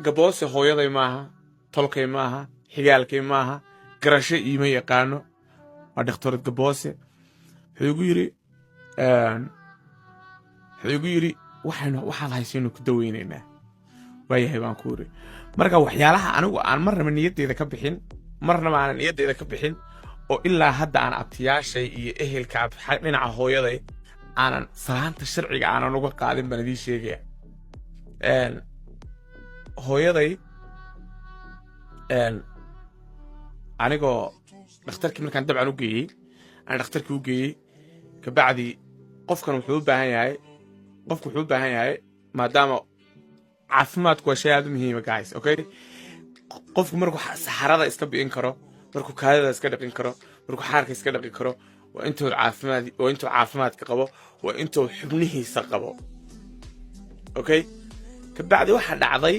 gaboose hooyaday maaha, tolkay maaha, xigaalkay maaha, garasho iima yaqaano. waa dhakhtarad gaboose. wuxuu igu yiri waxaad haysiinu ku daweynaynaa. waayahay baan ku yiri. marka waxyaalaha anigu aan marnaba niyaddeeda ka bixin, marnaba aanan niyaddeeda ka bixin, oo ilaa hadda aan abtiyaashay iyo ehelka dhinaca hooyaday aanan salaanta sharciga aanan uga qaadin baan idiin sheegaya. hooyaday anigoo dhakhtarkii markaan dabcan u geeyey, aan dhakhtarkii u geeyey kabacdi qofku wuxuu u baahan yahay maadaama caafimaadku waa shay aad u muhiima guys, okay? qofku markuu saxarada iska bi'in karo, markuu kaadida iska dhaqin karo, markuu xaarka iska dhaqi karo, waa intuu caafimaadka qabo, waa intuu xubnihiisa qabo, okay? kabacdi waxaa dhacday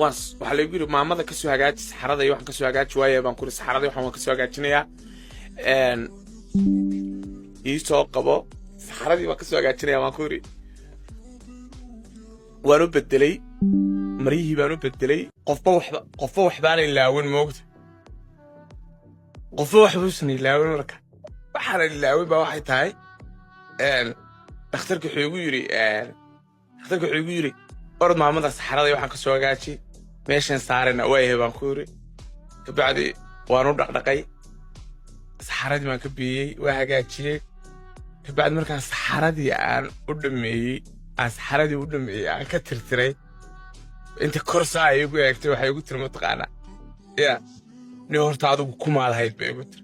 waxaa laygu yiri maamada ka soo hagaaji saxarada iyo waxaan ka soo hagaaji waaye baan ku yiri saxarada waxaan ka soo hagaajinayaa. ii soo qabo saxaradii baan ka soo hagaajinayaa baan ku yiri. waan u bedelay maryihii baan u bedelay. qofba waxbaana ilaawin moogta, qofba waxbuusan ilaawin. marka waxaana ilaawin baa waxay tahay dhakhtarka wuxuu igu yiri orod maamada saxarada waxaan ka soo hagaaji meeshan saarena waayahay baan ku yiri. kabacdi waan u dhaqdhaqay, saxaradii baan ka biyey, waa hagaajiyey. kabacdi markaan saxaradii u dhameeyey aan ka tirtiray, inta korsaa ay igu eegtay waxay igu tiri mataqaanaa ya nin horta adigu kumaad ahayd bay igu tiri.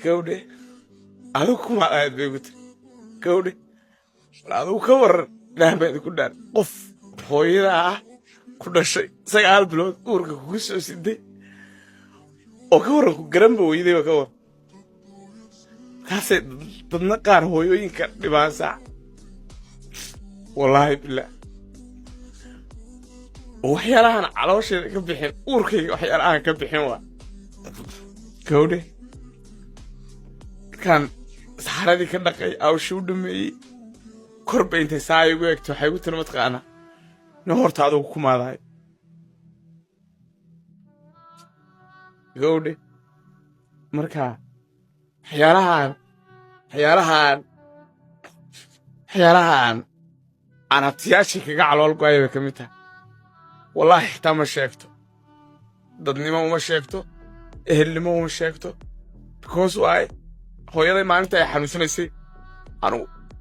gawdhe adigu kumaad ahayd bay igu tiri. gawdhe adigu ka waran ilaah baa idinku dhaar qof hooyada ah ku dhashay 9 bilood uurka kugu soo siday oo ka waran ku garanba weyday ka waran. kaasay dadna qaar hooyooyinka dhibaasa wallaahi billah waxyaalahan caloosheeda ka bixin, uurkayga waxyaalahan ka bixin waa gawdhe. kan saxaradii ka dhaqay awshi u dhameeyey korba intay saa igu eegto waxay igu tiri mataqaanaa nin horta adigu kumaadahay. gawdhe marka waxyaalahan aan abtiyaashii kaga calool go'ay bay ka mid tahay. wallaahi xitaa ma sheegto, dadnimo uma sheegto, ehelnimo uma sheegto. because waay hooyaday maalinta ay xanuunsanaysay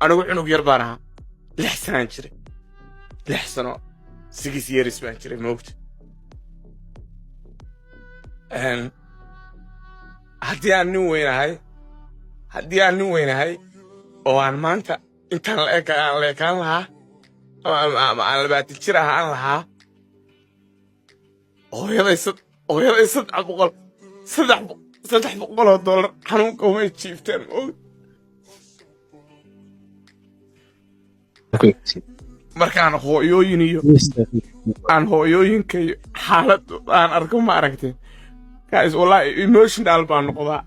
anigu cunug yar baan ahaa, 6 sanaan jiray, 6 sano 6 years baan jiray moogta. haddii aan nin weynahay oo aan maanta intaan la ekaan lahaa ama aan 20 jir ahaan lahaa, hooyaday $300 xanuunka umay jiifteen moogta. markaan hooyooyinka iyo xaalad aan arko ma aragtay guys, wallahi emotional baan noqdaa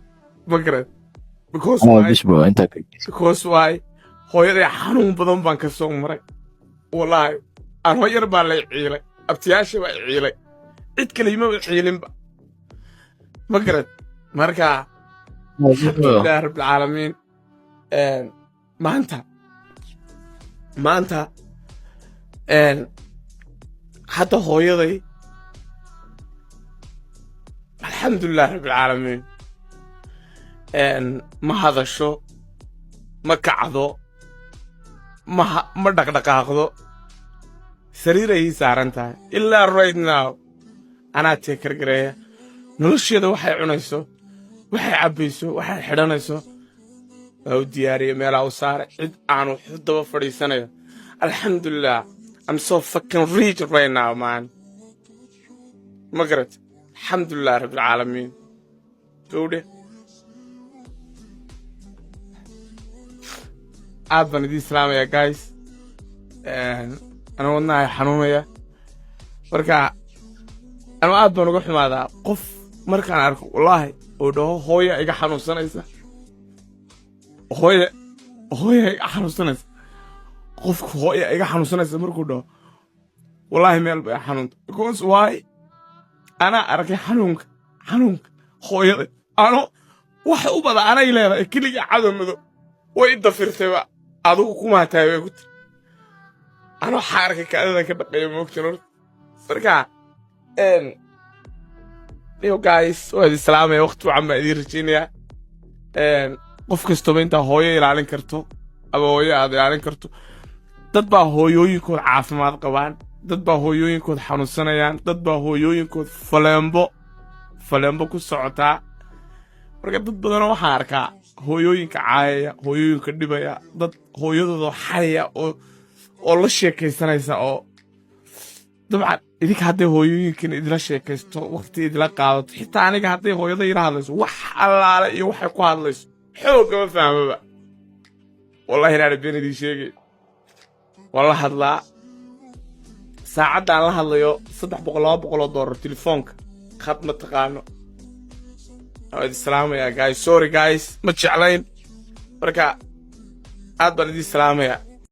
magarad. because why hooyaday xanuun badan baan ka soo maray. wallahi aan hooyar baa lay ciilay, abtiyaasha baa ciilay, cid kale ima ciilinba magarad. marka alxamdulillaah rabbil caalamiin. maanta hadda hooyaday alxamdulillaah rabbil caalamiin ma hadasho, ma kacdo, ma dhaqdhaqaaqdo, sariiray saaran tahay ilaa right now. anaa teekargareeya nolosheeda, waxay cunayso, waxay cabbayso, waxay xidhanayso waa u diyaariya, meelaa u saaray, cid aanu daba fadhiisanayo. alxamdulilah, I'm so fucking rich right now man. magarad alxamdulilah rabbil caalamiin. gawdhe aad baan idiin salaamaya guys. ana wadnahay xanuunaya, marka anu aad baan uga xumaadaa qof markaan arko wallaahi oo dhaho hooya iga xanuunsanaysa, hooya iga xanuunsanaysa. qofku hooyo iga xanuunsanaysa markuu dhaho wallaahi meel bay xanuunta because why anaa arkay xanuunka hooyada ano wax u bada anay leedahay keliga cadow madow way dafirtayba adigu kuma taagay ku tir ano xaarka kaadada ka dhaqeeyo moogtan marka yo guys waa islaamay waqti wacan baa idin rajaynaya qof kastaba intaa hooyo ilaalin karto ama hooyo aad ilaalin karto dad baa hooyooyinkood caafimaad qabaan dad baa hooyooyinkood xanuunsanayaan dad baa hooyooyinkood faleembo ku socotaa marka dad badanoo waxaan arkaa hooyooyinka caayaya hooyooyinka dhibaya dad hooyadooda xaraya oo la sheekaysanaysa oo dabcan idinka hadday hooyooyinkan idila sheekaysto waqti idila qaadato xitaa aniga hadday hooyada ila hadlayso wax allaale iyo waxay ku hadlayso xoogama fahmaba wallahi inaana been idin sheegay waan la hadlaa saacaddaan la hadlayo $300-200 telefoonka khad ma taqaano waa idin salaamayaa guys sorry guys ma jeclayn marka aad baan idin salaamayaa